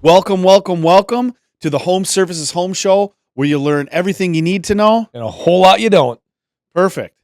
Welcome to the Home Services Home Show, where you learn everything you need to know. And a whole lot you don't. Perfect.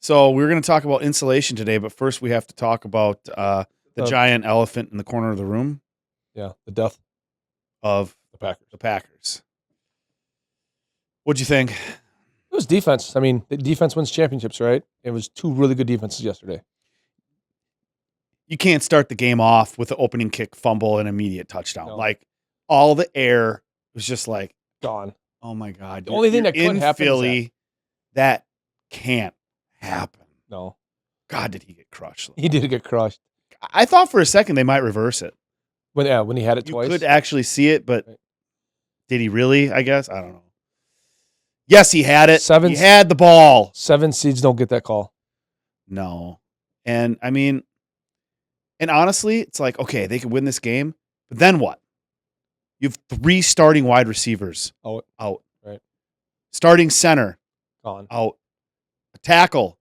So we're going to talk about insulation today, but first we have to talk about the giant elephant in the corner of the room. Yeah, the death of the Packers. What'd you think? It was defense. I mean, the defense wins championships, right? It was two really good defenses yesterday. You can't start the game off with the opening kick, fumble, and immediate touchdown. No. Like, all the air was just like gone. Oh my God! The only thing that could happen Philly, is that can't happen. No. God, did he get crushed? He did get crushed. I thought for a second they might reverse it. When he had it twice. You could actually see it, but did he really? I guess. I don't know. Yes, he had it. He had the ball. 7 seeds don't get that call. No. And I mean, and honestly, it's like, okay, they could win this game, but then what? You have 3 starting wide receivers out. Right. Starting center gone. Out. A tackle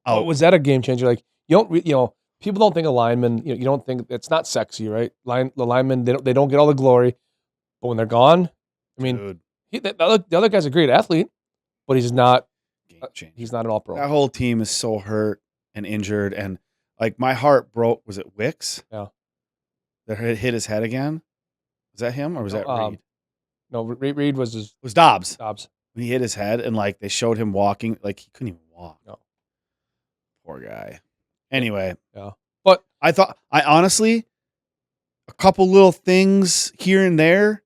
out. Oh, was that a game changer? Like, people don't think of linemen. You don't think it's not sexy, right? The linemen they don't get all the glory, but when they're gone, I mean, the other guy's a great athlete, but he's not. He's not an all-pro. That whole team is so hurt and injured, and like my heart broke. Was it Wicks? Yeah. That hit his head again. Was that him or was that Reed? No, Reed was Dobbs. Dobbs. When he hit his head and like they showed him walking, like he couldn't even walk. No. Poor guy. Anyway. Yeah. But I honestly, a couple little things here and there,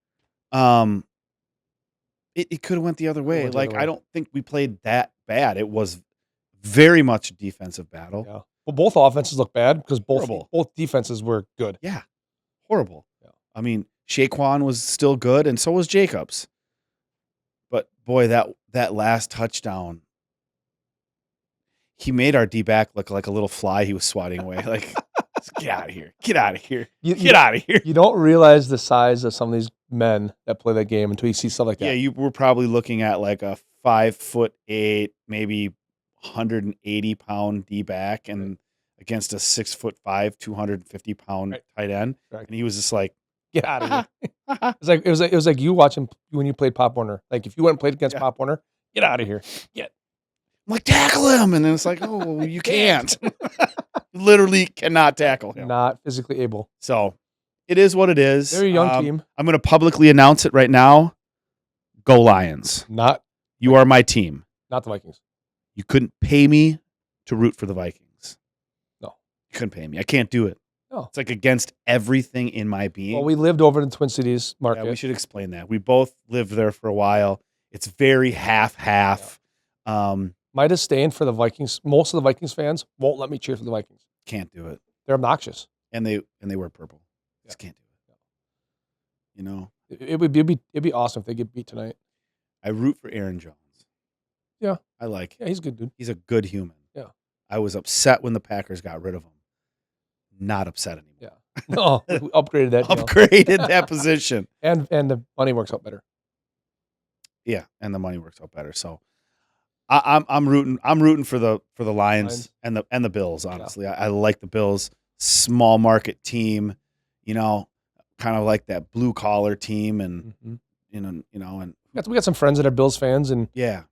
it could have went the other way. Like, I don't think we played that bad. It was very much a defensive battle. Yeah. Well, both offenses look bad because both defenses were good. Yeah. Horrible. Yeah. I mean, Shaquan was still good, and so was Jacobs. But boy, that last touchdown, he made our D-back look like a little fly he was swatting away. Like, get out of here. Get out of here. Get out of here. You don't realize the size of some of these men that play that game until you see stuff like that. Yeah, you were probably looking at like a 5'8", maybe 180-pound D-back and against a 6'5", 250-pound tight end. Right. And he was just like, get out of here. It was like you watching when you played Pop Warner. Like if you went and played against Pop Warner, get out of here. Get. I'm like, tackle him. And then it's like, oh, you can't. Literally cannot tackle him. Not physically able. So it is what it is. They're a young team. I'm going to publicly announce it right now. Go Lions. You are my team. Not the Vikings. You couldn't pay me to root for the Vikings. No. You couldn't pay me. I can't do it. No. It's like against everything in my being. Well, we lived over in the Twin Cities market. Yeah, we should explain that. We both lived there for a while. It's very half-half. Yeah. My disdain for the Vikings, most of the Vikings fans won't let me cheer for the Vikings. Can't do it. They're obnoxious. And they wear purple. Just can't do it. You know? It'd be awesome if they get beat tonight. I root for Aaron Jones. Yeah. I like him. Yeah, he's a good dude. He's a good human. Yeah. I was upset when the Packers got rid of him. Not upset anymore. Yeah. No, we upgraded that. Upgraded that position. And the money works out better. Yeah, and the money works out better. So I'm rooting for the Lions and the Bills, honestly. Yeah. I like the Bills. Small market team, kind of like that blue collar team and and we got some friends that are Bills fans and yeah.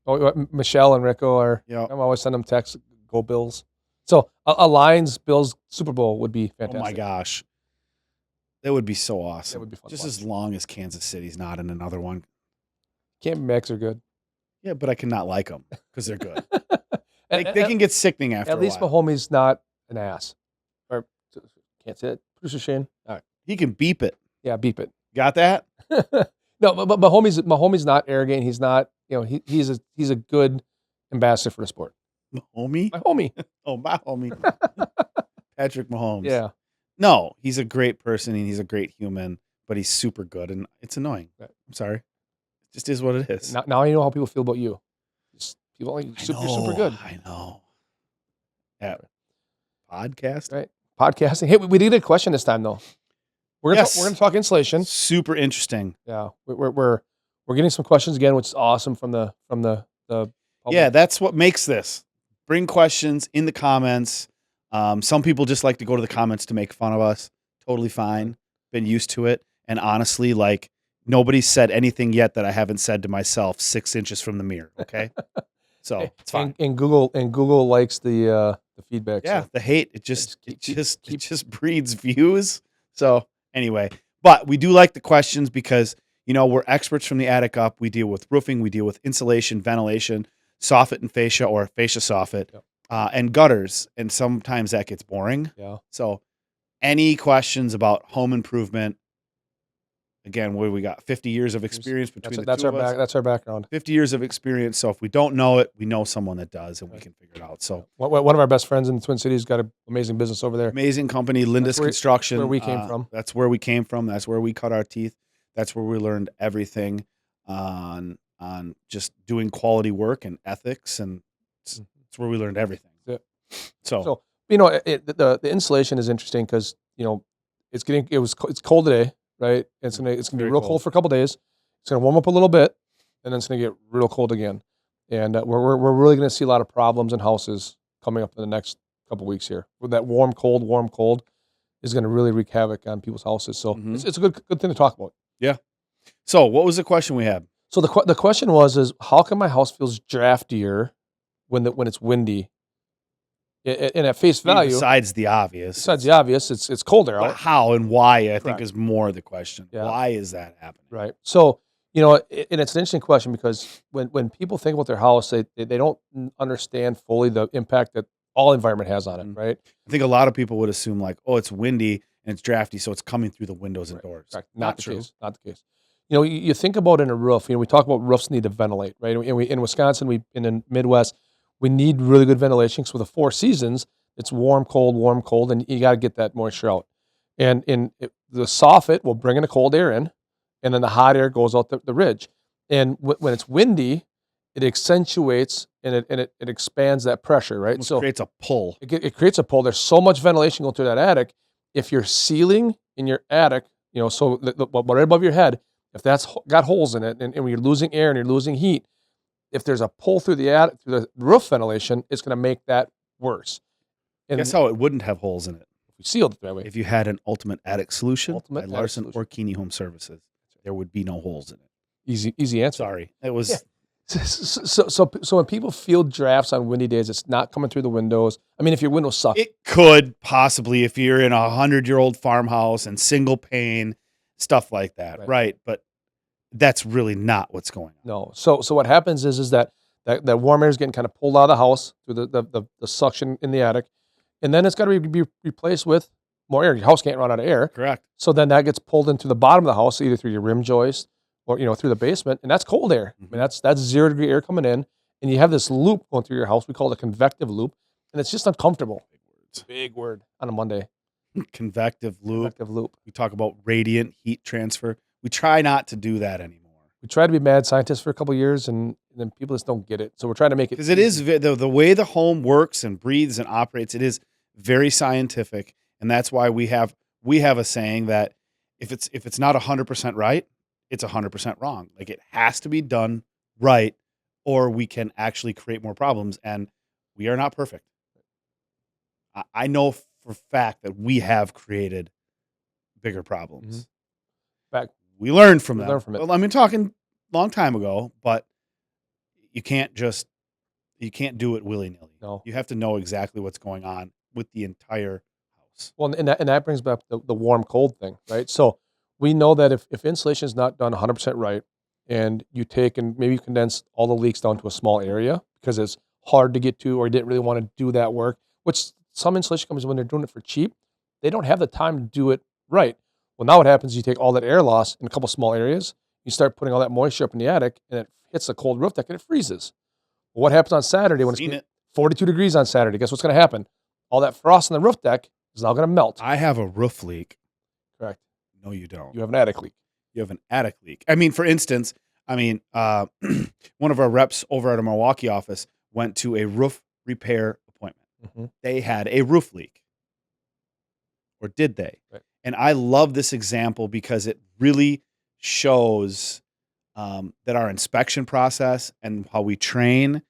Michelle and Rico are I'm always sending them texts, go Bills. So a Lions Bills Super Bowl would be fantastic. Oh my gosh. That would be so awesome. That would be fun. Just as long as Kansas City's not in another one. Can't Max are good. Yeah, but I cannot like them because they're good. they can get sickening after a while. At least Mahomes not an ass. Or can't say it. Producer Shane. All right. He can beep it. Yeah, beep it. Got that? No, but Mahomes not arrogant. He's not. He's a good ambassador for the sport. Mahomie? My homie. Oh, my homie. Patrick Mahomes. Yeah. No, he's a great person and he's a great human, but he's super good and it's annoying. Right. I'm sorry. It just is what it is. Now you know how people feel about you. People like you're super good. I know. Yeah. Podcast? Right. Podcasting. Hey, we did get a question this time though. We're gonna talk insulation. Super interesting. Yeah. We're getting some questions again, which is awesome from the public. Yeah, that's what makes this. Bring questions in the comments. Some people just like to go to the comments to make fun of us. Totally fine. Been used to it. And honestly, like, nobody said anything yet that I haven't said to myself 6 inches from the mirror. Okay. So it's fine. And Google likes the feedback. Yeah. So The hate, it keep- just breeds views. So anyway, but we do like the questions because, we're experts from the attic up. We deal with roofing. We deal with insulation, ventilation, soffit and fascia, or fascia soffit, Yep. And gutters. And sometimes that gets boring. Yeah. So any questions about home improvement, again, what do we got? 50 years of experience between the two of us. That's our background. 50 years of experience. So if we don't know it, we know someone that does, and we can figure it out. So one of our best friends in the Twin Cities got an amazing business over there. amazing company, Lindis Construction. Where we came from. That's where we came from. That's where we cut our teeth. That's where we learned everything on just doing quality work and ethics, and it's where we learned everything. Yeah. So the insulation is interesting because it's cold today, right? It's gonna be real cold for a couple days. It's gonna warm up a little bit, and then it's gonna get real cold again. And we're really gonna see a lot of problems in houses coming up in the next couple weeks here. With that warm cold is gonna really wreak havoc on people's houses. So it's a good thing to talk about. Yeah. So what was the question we had? So the question is how come my house feels draftier when it's windy? And at face value, besides the obvious, it's colder out. How and why, I think, is more the question. Yeah. Why is that happening? Right. So, and it's an interesting question because when people think about their house, they don't understand fully the impact that all environment has on it, right? I think a lot of people would assume like, oh, it's windy and it's drafty, so it's coming through the windows and doors. Correct. Not the case. Not the case. You think about in a roof, we talk about roofs need to ventilate, right? And in Wisconsin, in the Midwest, we need really good ventilation. So for the 4 seasons, it's warm, cold, and you got to get that moisture out. And the soffit will bring in the cold air in, and then the hot air goes out the ridge. And when it's windy, it accentuates and it expands that pressure, right? So it creates a pull. It creates a pull. There's so much ventilation going through that attic. If your ceiling in your attic, so right above your head, if that's got holes in it, and when you're losing air and you're losing heat, if there's a pull through the roof ventilation, it's going to make that worse. And guess how it wouldn't have holes in it? If we sealed it that way. If you had an ultimate attic solution by Larson or Keeney Home Services, there would be no holes in it. Easy answer. Sorry, it was. Yeah. So when people feel drafts on windy days, it's not coming through the windows. I mean, if your windows suck, it could possibly if you're in a 100-year-old farmhouse and single pane, stuff like that, right? But that's really not what's going on. No. So what happens is that warm air is getting kind of pulled out of the house through the suction in the attic, and then it's got to be replaced with more air. Your house can't run out of air. Correct. So then that gets pulled into the bottom of the house, either through your rim joist or through the basement, and that's cold air. I mean, that's 0-degree air coming in, and you have this loop going through your house. We call it a convective loop, and it's just uncomfortable. Big word on a Monday. Convective loop. Convective loop. We talk about radiant heat transfer. We try not to do that anymore. We tried to be mad scientists for a couple of years, and then people just don't get it. So we're trying to make it, because it is the way the home works and breathes and operates. It is very scientific, and that's why we have a saying that if it's not 100% right, it's 100% wrong. Like, it has to be done right, or we can actually create more problems. And we are not perfect. I know for a fact that we have created bigger problems. Fact. We learned from them. Well, I mean, talking a long time ago, but you can't do it willy-nilly. No. You have to know exactly what's going on with the entire house. Well, and that brings back the warm cold thing, right? So we know that if insulation is not done 100% right, and you take and maybe condense all the leaks down to a small area because it's hard to get to, or you didn't really want to do that work, which some insulation companies, when they're doing it for cheap, they don't have the time to do it right. Well, now what happens is you take all that air loss in a couple small areas, you start putting all that moisture up in the attic, and it hits the cold roof deck and it freezes. Well, what happens on Saturday when it's 42 degrees on Saturday? Guess what's going to happen? All that frost on the roof deck is now going to melt. I have a roof leak. Correct. No, you don't. You have an attic leak. You have an attic leak. I mean, for instance, one of our reps over at our Milwaukee office went to a roof repair appointment. Mm-hmm. They had a roof leak. Or did they? Right. And I love this example because it really shows that our inspection process and how we train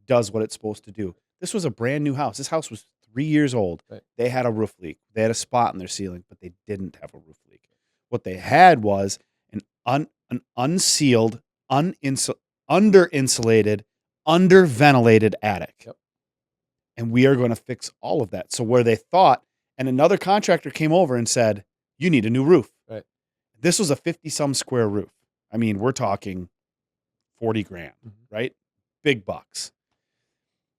does what it's supposed to do. This was a brand new house. This house was 3 years old. Right. They had a roof leak. They had a spot in their ceiling, but they didn't have a roof leak. What they had was an unsealed, under-insulated, under-ventilated attic. Yep. And we are going to fix all of that. So where they thought, and another contractor came over and said, you need a new roof. Right. This was a 50-some square roof. I mean, we're talking $40,000, right? Big bucks.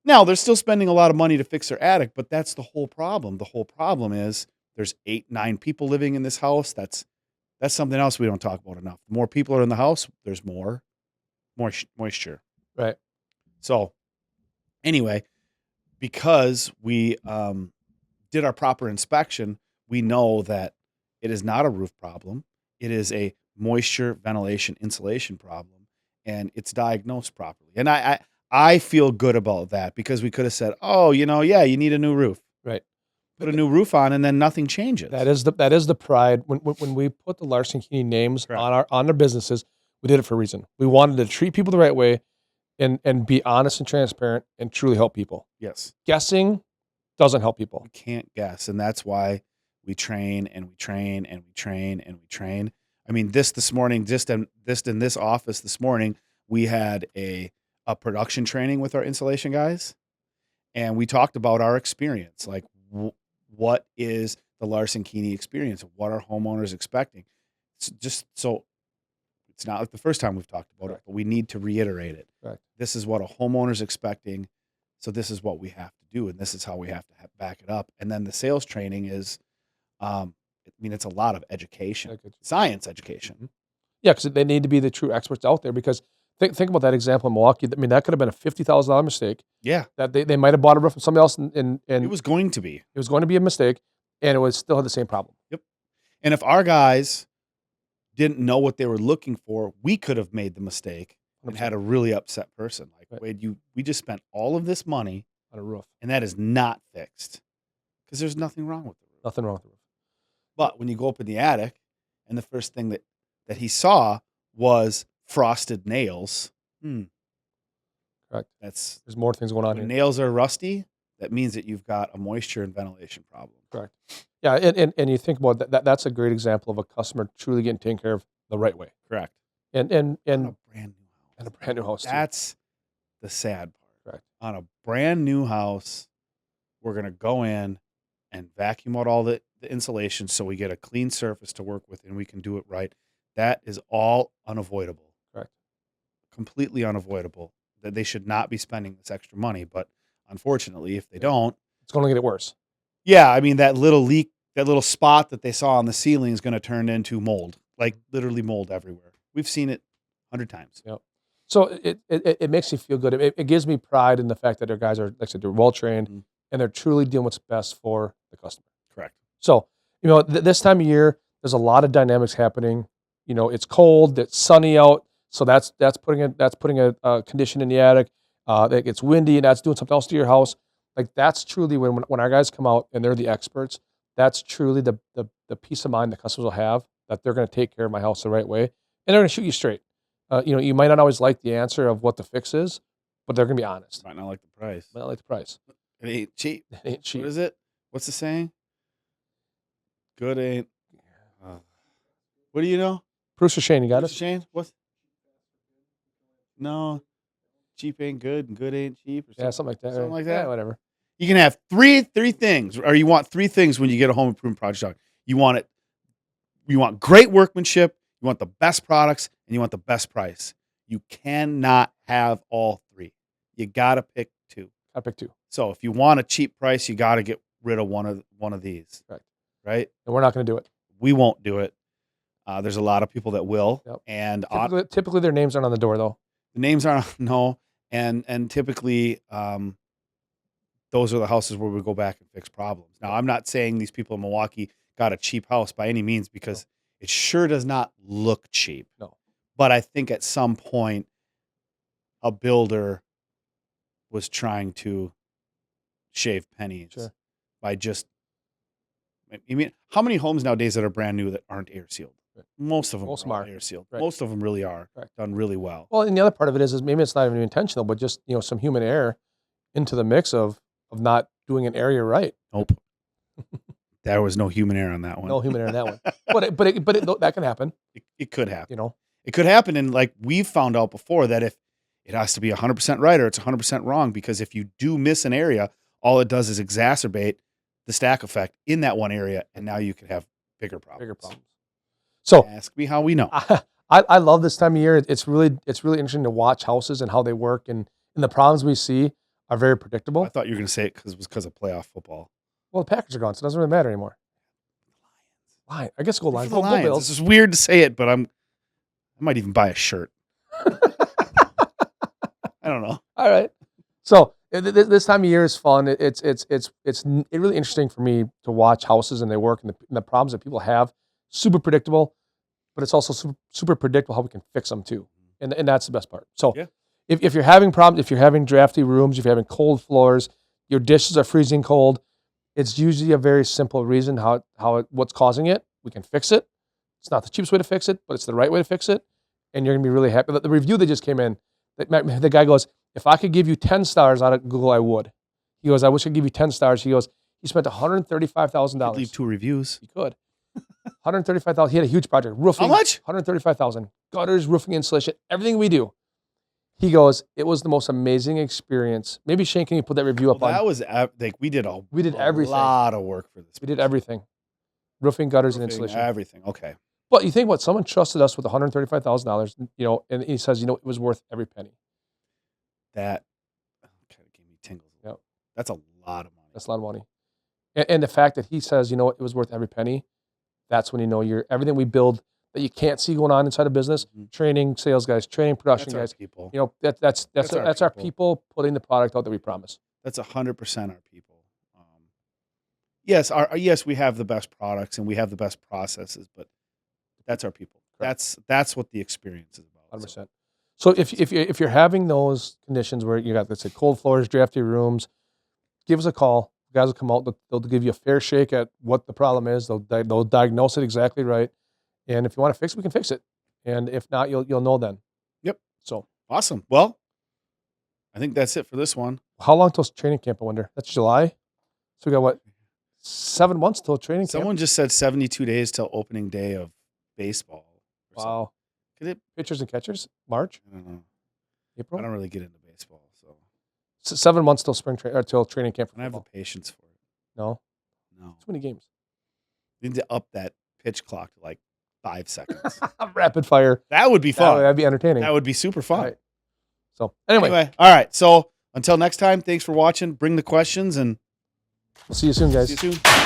Now, they're still spending a lot of money to fix their attic, but that's the whole problem. The whole problem is there's 8, 9 people living in this house. That's something else we don't talk about enough. The more people are in the house, there's more moisture. Right. So anyway, because we did our proper inspection, we know that it is not a roof problem. It is a moisture, ventilation, insulation problem, and it's diagnosed properly. And I feel good about that because we could have said, oh, you need a new roof. Right. Put a new roof on, and then nothing changes. That is the pride. When we put the Larson Keeney names on our businesses, we did it for a reason. We wanted to treat people the right way, and be honest and transparent, and truly help people. Yes. Guessing doesn't help people. You can't guess, and that's why we train and we train and we train and we train. I mean, this morning, just in this office this morning, we had a production training with our insulation guys, and we talked about our experience, like what is the Larson Keeney experience? What are homeowners expecting? It's just so it's not like the first time we've talked about it, but we need to reiterate it. Right. This is what a homeowner's expecting, so this is what we have to do, and this is how we have to back it up. And then the sales training is, it's a lot of education, science education. Yeah, because they need to be the true experts out there. Because think about that example in Milwaukee. I mean, that could have been a $50,000 mistake. Yeah, that they might have bought a roof from somebody else, and it was going to be. It was going to be a mistake, and it would still have the same problem. Yep. And if our guys didn't know what they were looking for, we could have made the mistake and had a really upset person. Like, Wade, we just spent all of this money on a roof, and that is not fixed because there's nothing wrong with the roof. Nothing wrong with the roof. But when you go up in the attic, and the first thing that he saw was frosted nails. Correct. There's more things going on here. Nails are rusty. That means that you've got a moisture and ventilation problem. Correct. Yeah, and you think about that. That's a great example of a customer truly getting taken care of the right way. Correct. And on a brand new house. And a brand new house. That's the sad part. Correct. On a brand new house, we're gonna go in and vacuum out all the insulation so we get a clean surface to work with and we can do it right. That is all unavoidable. Correct. Completely unavoidable. That they should not be spending this extra money, but unfortunately, if they don't, it's going to get worse. Yeah, I mean, that little leak, that little spot that they saw on the ceiling is going to turn into mold, like literally mold everywhere. We've seen it 100 times. Yep. So it makes me feel good. It gives me pride in the fact that their guys are, like I said, they're well trained and they're truly doing what's best for the customer. Correct. So, this time of year, there's a lot of dynamics happening. It's cold, it's sunny out, so that's putting a condition in the attic. It gets windy, and that's doing something else to your house. Like, that's truly when our guys come out and they're the experts. That's truly the peace of mind the customers will have that they're going to take care of my house the right way, and they're going to shoot you straight. You might not always like the answer of what the fix is, but they're going to be honest. Might not like the price. Might not like the price. It ain't cheap. It ain't cheap. What is it? What's the saying? Good ain't. What do you know? Bruce or Shane, you got Bruce it? Shane? What? No. Cheap ain't good and good ain't cheap. Or something like that. Something like that. Yeah, whatever. You can have three things, or you want 3 things when you get a home improvement project. You want great workmanship, you want the best products, and you want the best price. You cannot have all 3. You got to pick 2. I pick 2. So if you want a cheap price, you got to get rid of one of these. Right? And we're not going to do it. We won't do it. There's a lot of people that will. Yep. And typically their names aren't on the door, though. The names aren't, no. And typically those are the houses where we go back and fix problems. Now, I'm not saying these people in Milwaukee got a cheap house by any means, because it sure does not look cheap. No. But I think at some point a builder was trying to shave pennies by just, I mean, how many homes nowadays that are brand new that aren't air sealed? Right. Most of them are air sealed. Right. Most of them really are done really well. Well, and the other part of it is maybe it's not even intentional, but just, some human error into the mix of not doing an area right. Nope. There was no human error on that one. No human error in that one. But that can happen. It could happen. You know, it could happen, and like we've found out before that if it has to be 100% right or it's 100% wrong, because if you do miss an area, all it does is exacerbate the stack effect in that one area, and now you can have bigger problems. So ask me how we know. I love this time of year. It's really interesting to watch houses and how they work, and the problems we see are very predictable. I thought you were going to say it because of playoff football. Well, the Packers are gone, so it doesn't really matter anymore. Lions. I guess go Lions. Go Bills. This is weird to say it, but I might even buy a shirt. I don't know. All right. So this time of year is fun. It's really interesting for me to watch houses and they work and the problems that people have. Super predictable, but it's also super predictable how we can fix them too, and that's the best part. So if you're having problems, if you're having drafty rooms, if you're having cold floors, your dishes are freezing cold, it's usually a very simple reason what's causing it. We can fix it. It's not the cheapest way to fix it, but it's the right way to fix it, and you're gonna be really happy. The review that just came in, the guy goes, "If I could give you 10 stars out of Google, I would." He goes, "I wish I could give you 10 stars." He goes, "He spent $135,000." Leave 2 reviews. He could. 135,000. He had a huge project. Roofing. How much? 135,000. Gutters, roofing insulation, everything we do. He goes, "It was the most amazing experience." Maybe Shane, can you put that review up on? That was like we did everything. A lot of work for this. We did everything. Roofing, gutters, and insulation. Everything. Okay. But you think what? Someone trusted us with $135,000. And he says, it was worth every penny. That kind of gave me tingles. Yep. That's a lot of money. That's a lot of money. And the fact that he says, it was worth every penny, that's when everything we build that you can't see going on inside a business, training sales guys, training production guys. Our people. That's our people putting the product out that we promise. That's 100% our people. Yes, we have the best products and we have the best processes, but that's our people. Correct. That's what the experience is about. 100%. So if you're having those conditions where you got, let's say, cold floors, drafty rooms, give us a call. The guys will come out. They'll give you a fair shake at what the problem is. They'll diagnose it exactly right. And if you want to fix it, we can fix it. And if not, you'll know then. Yep. So awesome. Well, I think that's it for this one. How long till training camp, I wonder? That's July. So we got 7 months till training camp? Someone just said 72 days till opening day of baseball. Wow. Pitchers and catchers? March? I don't know. April? I don't really get into baseball, so 7 months till till training camp. I don't have the patience for it. No. Too many games. You need to up that pitch clock to like 5 seconds. Rapid fire. That would be fun. That'd be entertaining. That would be super fun. Right. So anyway, all right. So until next time, thanks for watching. Bring the questions, and we'll see you soon, guys. See you soon.